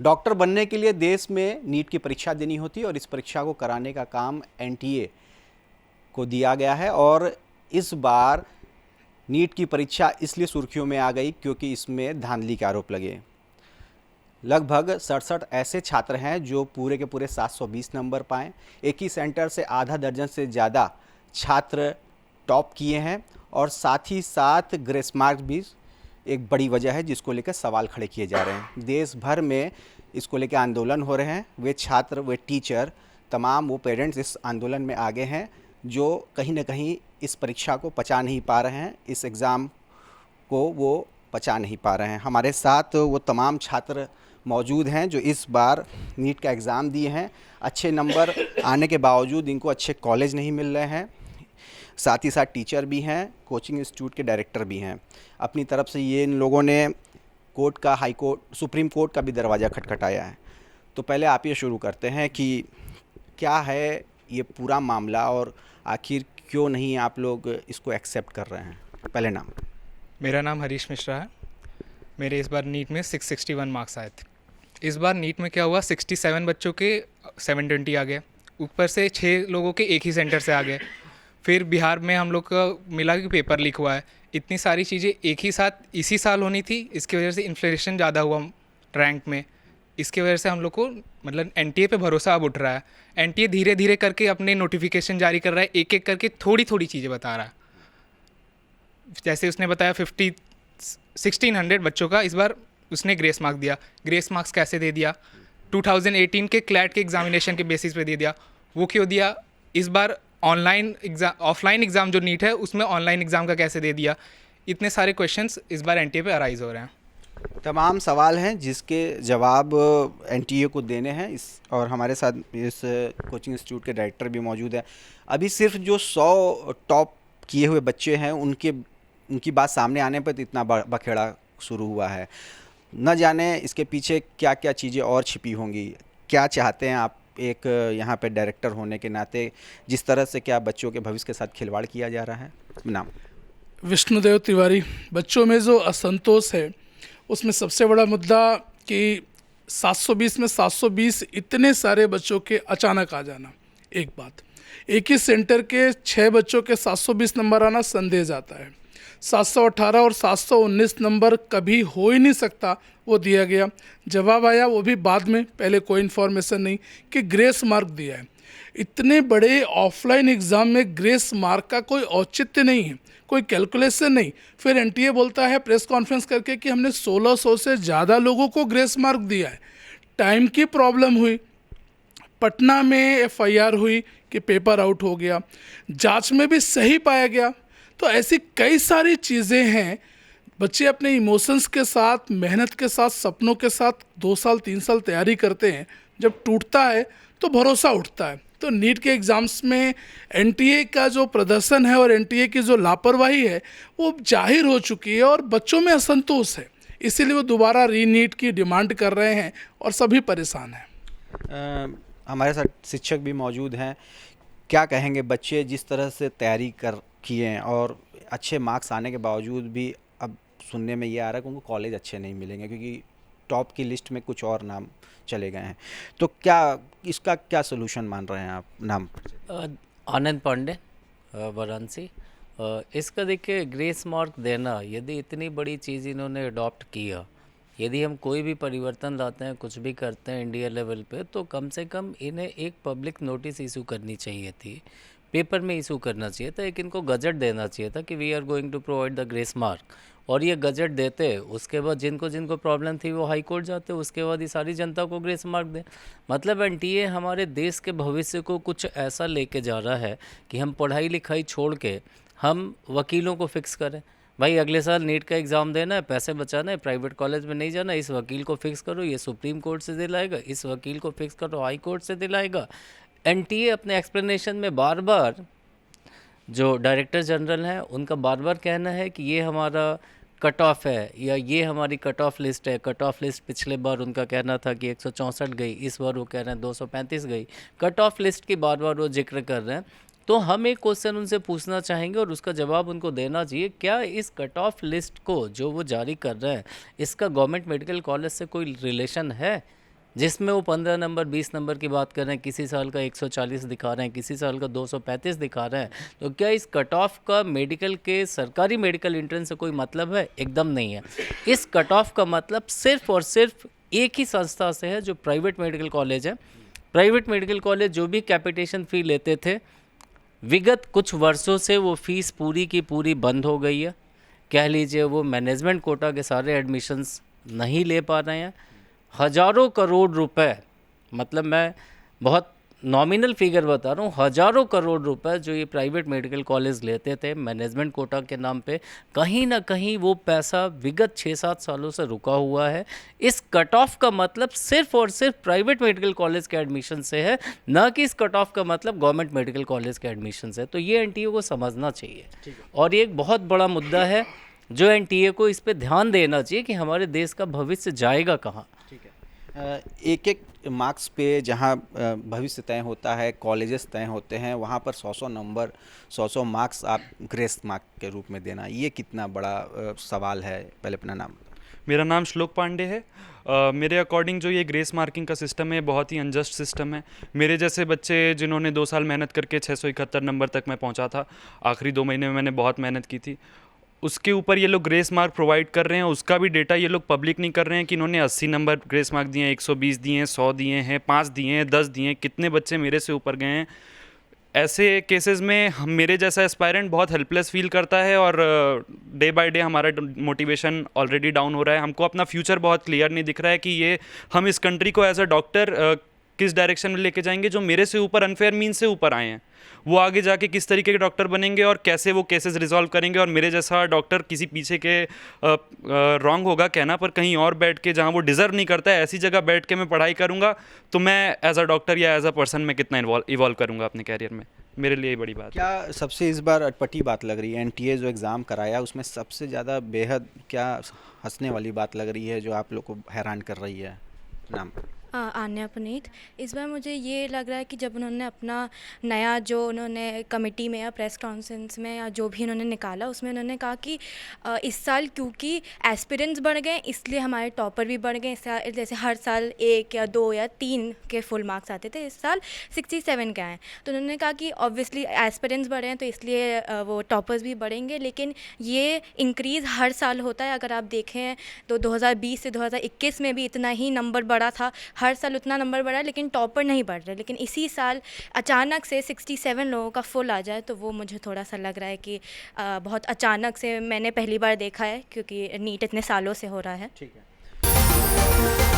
Doctor बनने के लिए देश में नीट की परीक्षा देनी होती है और इस परीक्षा को कराने का काम एनटीए को दिया गया है। और इस बार नीट की परीक्षा इसलिए सुर्खियों में आ गई क्योंकि इसमें धांधली के आरोप लगे। लगभग 67 ऐसे छात्र हैं जो पूरे के पूरे 720 नंबर पाएँ। एक ही सेंटर से आधा दर्जन से ज़्यादा छात्र टॉप किए हैं और साथ ही साथ ग्रेस मार्क भी एक बड़ी वजह है जिसको लेकर सवाल खड़े किए जा रहे हैं। देश भर में इसको लेकर आंदोलन हो रहे हैं। वे छात्र, वे टीचर, तमाम वो पेरेंट्स इस आंदोलन में आगे हैं जो कहीं ना कहीं इस परीक्षा को पचा नहीं पा रहे हैं, इस एग्ज़ाम को वो पचा नहीं पा रहे हैं। हमारे साथ वो तमाम छात्र मौजूद हैं जो इस बार नीट का एग्ज़ाम दिए हैं। अच्छे नंबर आने के बावजूद इनको अच्छे कॉलेज नहीं मिल रहे हैं। साथ ही साथ टीचर भी हैं, कोचिंग इंस्टीट्यूट के डायरेक्टर भी हैं। अपनी तरफ से ये इन लोगों ने कोर्ट का, हाई कोर्ट, सुप्रीम कोर्ट का भी दरवाज़ा खटखटाया है। तो पहले आप ये शुरू करते हैं कि क्या है ये पूरा मामला और आखिर क्यों नहीं आप लोग इसको एक्सेप्ट कर रहे हैं। पहले नाम। मेरा नाम हरीश मिश्रा है। मेरे इस बार नीट में 661 मार्क्स आए थे। इस बार नीट में क्या हुआ, 67 बच्चों के 720 आ गए, ऊपर से 6 लोगों के एक ही सेंटर से आ गए। फिर बिहार में हम लोग का मिला कि पेपर लीक हुआ है। इतनी सारी चीज़ें एक ही साथ इसी साल होनी थी। इसकी वजह से इन्फ्लेशन ज़्यादा हुआ रैंक में। इसकी वजह से हम लोग को मतलब एनटीए पे भरोसा अब उठ रहा है। एनटीए धीरे धीरे करके अपने नोटिफिकेशन जारी कर रहा है, एक एक करके थोड़ी थोड़ी चीज़ें बता रहा है। जैसे उसने बताया 1600 बच्चों का इस बार उसने ग्रेस मार्क दिया। ग्रेस मार्क्स कैसे दे दिया? 2018 के क्लैट के एग्जामिनेशन के बेसिस पे दे दिया। वो क्यों दिया? इस बार ऑनलाइन एग्ज़ाम, ऑफलाइन एग्ज़ाम जो नीट है उसमें ऑनलाइन एग्ज़ाम का कैसे दे दिया? इतने सारे क्वेश्चंस इस बार एनटीए पे अराइज हो रहे हैं। तमाम सवाल हैं जिसके जवाब एनटीए को देने हैं। इस और हमारे साथ इस कोचिंग इंस्टीट्यूट के डायरेक्टर भी मौजूद है। अभी सिर्फ जो 100 टॉप किए हुए बच्चे हैं उनकी बात सामने आने पर तो इतना बखेड़ा शुरू हुआ है। न जाने इसके पीछे क्या क्या चीज़ें और छिपी होंगी। क्या चाहते हैं आप एक यहाँ पे डायरेक्टर होने के नाते, जिस तरह से क्या बच्चों के भविष्य के साथ खिलवाड़ किया जा रहा है? नाम। विष्णुदेव तिवारी। बच्चों में जो असंतोष है उसमें सबसे बड़ा मुद्दा कि 720 में 720 इतने सारे बच्चों के अचानक आ जाना। एक बात, एक ही सेंटर के 6 बच्चों के 720 नंबर आना संदेह जाता है। 718 और 719 नंबर कभी हो ही नहीं सकता, वो दिया गया। जवाब आया वो भी बाद में, पहले कोई इन्फॉर्मेशन नहीं कि ग्रेस मार्क दिया है। इतने बड़े ऑफलाइन एग्ज़ाम में ग्रेस मार्क का कोई औचित्य नहीं है, कोई कैलकुलेशन नहीं। फिर एनटीए बोलता है प्रेस कॉन्फ्रेंस करके कि हमने 1600 से ज़्यादा लोगों को ग्रेस मार्क दिया है। टाइम की प्रॉब्लम हुई, पटना में एफआईआर हुई कि पेपर आउट हो गया, जांच में भी सही पाया गया। तो ऐसी कई सारी चीज़ें हैं। बच्चे अपने इमोशंस के साथ, मेहनत के साथ, सपनों के साथ 2 साल 3 साल तैयारी करते हैं। जब टूटता है तो भरोसा उठता है। तो नीट के एग्ज़ाम्स में एनटीए का जो प्रदर्शन है और एनटीए की जो लापरवाही है वो जाहिर हो चुकी है और बच्चों में असंतोष है। इसीलिए वो दोबारा रीनीट की डिमांड कर रहे हैं और सभी परेशान हैं। हमारे साथ शिक्षक भी मौजूद हैं। क्या कहेंगे, बच्चे जिस तरह से तैयारी किए हैं और अच्छे मार्क्स आने के बावजूद भी अब सुनने में ये आ रहा है कि उनको कॉलेज अच्छे नहीं मिलेंगे क्योंकि टॉप की लिस्ट में कुछ और नाम चले गए हैं। तो क्या इसका क्या सोल्यूशन मान रहे हैं आप? नाम। आनंद पांडे, वाराणसी। इसका देखिए, ग्रेस मार्क देना, यदि इतनी बड़ी चीज़ इन्होंने अडॉप्ट किया, यदि हम कोई भी परिवर्तन लाते हैं, कुछ भी करते हैं इंडिया लेवल पे, तो कम से कम इन्हें एक पब्लिक नोटिस इशू करनी चाहिए थी, पेपर में इशू करना चाहिए था। एक इनको गजट देना चाहिए था कि we are going to provide the grace mark, और ये गजट देते, उसके बाद जिनको जिनको प्रॉब्लम थी वो हाई कोर्ट जाते, उसके बाद ये सारी जनता को ग्रेस मार्क दें। मतलब एनटीए हमारे देश के भविष्य को कुछ ऐसा लेके जा रहा है कि हम पढ़ाई लिखाई छोड़ के हम वकीलों को फिक्स करें। भाई अगले साल नीट का एग्ज़ाम देना है, पैसे बचाना है, प्राइवेट कॉलेज में नहीं जाना, इस वकील को फिक्स करो, ये सुप्रीम कोर्ट से दिलाएगा, इस वकील को फिक्स करो, हाई कोर्ट से दिलाएगा। एनटीए अपने एक्सप्लेनेशन में बार बार, जो डायरेक्टर जनरल हैं उनका बार बार कहना है कि ये हमारा कट ऑफ है या ये हमारी कट ऑफ लिस्ट है। कट ऑफ लिस्ट पिछले बार उनका कहना था कि 164 गई, इस बार वो कह रहे हैं 235 गई। कट ऑफ लिस्ट की बार बार वो जिक्र कर रहे हैं। तो हम एक क्वेश्चन उनसे पूछना चाहेंगे और उसका जवाब उनको देना चाहिए, क्या इस कट ऑफ लिस्ट को जो वो जारी कर रहे हैं इसका गवर्नमेंट मेडिकल कॉलेज से कोई रिलेशन है? जिसमें वो 15 नंबर 20 नंबर की बात कर रहे हैं, किसी साल का 140 दिखा रहे हैं, किसी साल का 235 दिखा रहे हैं, तो क्या इस कट ऑफ का मेडिकल के सरकारी मेडिकल एंट्रेंस से कोई मतलब है? एकदम नहीं है। इस कट ऑफ का मतलब सिर्फ और सिर्फ एक ही संस्था से है, जो प्राइवेट मेडिकल कॉलेज है। प्राइवेट मेडिकल कॉलेज जो भी कैपिटेशन फ़ी लेते थे, विगत कुछ वर्षों से वो फीस पूरी की पूरी बंद हो गई है। कह लीजिए वो मैनेजमेंट कोटा के सारे एडमिशन्स नहीं ले पा रहे हैं। हज़ारों करोड़ रुपए, मतलब मैं बहुत नॉमिनल फिगर बता रहा हूँ, हज़ारों करोड़ रुपए जो ये प्राइवेट मेडिकल कॉलेज लेते थे मैनेजमेंट कोटा के नाम पे, कहीं ना कहीं वो पैसा विगत 6-7 सालों से रुका हुआ है। इस कट ऑफ का मतलब सिर्फ और सिर्फ प्राइवेट मेडिकल कॉलेज के एडमिशन से है, ना कि इस कट ऑफ का मतलब गवर्नमेंट मेडिकल कॉलेज के एडमिशन से। तो ये एनटीए को समझना चाहिए और ये एक बहुत बड़ा मुद्दा है जो एनटीए को इस पर ध्यान देना चाहिए कि हमारे देश का भविष्य जाएगा कहाँ। एक एक मार्क्स पे जहाँ भविष्य तय होता है, कॉलेजेस तय होते हैं, वहाँ पर 100-100 नंबर 100-100 मार्क्स आप ग्रेस मार्क के रूप में देना, ये कितना बड़ा सवाल है? पहले अपना नाम। मेरा नाम श्लोक पांडे है। मेरे अकॉर्डिंग जो ये ग्रेस मार्किंग का सिस्टम है बहुत ही अनजस्ट सिस्टम है। मेरे जैसे बच्चे जिन्होंने 2 साल मेहनत करके 671 नंबर तक मैं पहुंचा था, आखिरी 2 महीने में मैंने बहुत मेहनत की थी, उसके ऊपर ये लोग ग्रेस मार्क प्रोवाइड कर रहे हैं। उसका भी डेटा ये लोग पब्लिक नहीं कर रहे हैं कि इन्होंने 80 नंबर ग्रेस मार्क दिए हैं, 120 दिए हैं, 100 दिए हैं, 5 दिए हैं, 10 दिए हैं, कितने बच्चे मेरे से ऊपर गए हैं। ऐसे केसेस में हम, मेरे जैसा एस्पायरेंट बहुत हेल्पलेस फील करता है और डे बाय डे हमारा मोटिवेशन ऑलरेडी डाउन हो रहा है। हमको अपना फ्यूचर बहुत क्लियर नहीं दिख रहा है कि ये हम इस कंट्री को एज अ डॉक्टर किस डायरेक्शन में लेके जाएंगे। जो मेरे से ऊपर अनफेयर मीन से ऊपर आए हैं, वो आगे जाके किस तरीके के डॉक्टर बनेंगे और कैसे वो केसेस रिजॉल्व करेंगे। और मेरे जैसा डॉक्टर किसी पीछे के रॉन्ग होगा कहना, पर कहीं और बैठ के जहाँ वो डिज़र्व नहीं करता है, ऐसी जगह बैठ के मैं पढ़ाई करूँगा, तो मैं एज अ डॉक्टर या एज अ पर्सन में कितना इवॉल्व करूँगा अपने कैरियर में। मेरे लिए बड़ी बात। क्या सबसे इस बार अटपटी बात लग रही है? एनटीए जो एग्ज़ाम कराया उसमें सबसे ज़्यादा बेहद क्या हंसने वाली बात लग रही है जो आप लोग को हैरान कर रही है? नाम। आन्या पुनीत। इस बार मुझे ये लग रहा है कि जब उन्होंने अपना नया जो उन्होंने कमेटी में या प्रेस कॉन्फ्रेंस में या जो भी उन्होंने निकाला, उसमें उन्होंने कहा कि इस साल क्योंकि एस्पिरेंट्स बढ़ गए इसलिए हमारे टॉपर भी बढ़ गए। जैसे हर साल 1 या 2 या 3 के फुल मार्क्स आते थे, इस साल 67 के आए। तो उन्होंने कहा कि ऑब्वियसली एस्पिरेंट्स बढ़े हैं तो इसलिए वो टॉपर्स भी बढ़ेंगे, लेकिन ये इंक्रीज़ हर साल होता है। अगर आप देखें तो 2020 से 2021 में भी इतना ही नंबर बढ़ा था, हर साल उतना नंबर बढ़ा, लेकिन टॉपर नहीं बढ़ रहे। लेकिन इसी साल अचानक से 67 लोगों का फुल आ जाए तो वो मुझे थोड़ा सा लग रहा है कि बहुत अचानक से मैंने पहली बार देखा है, क्योंकि नीट इतने सालों से हो रहा है। ठीक है।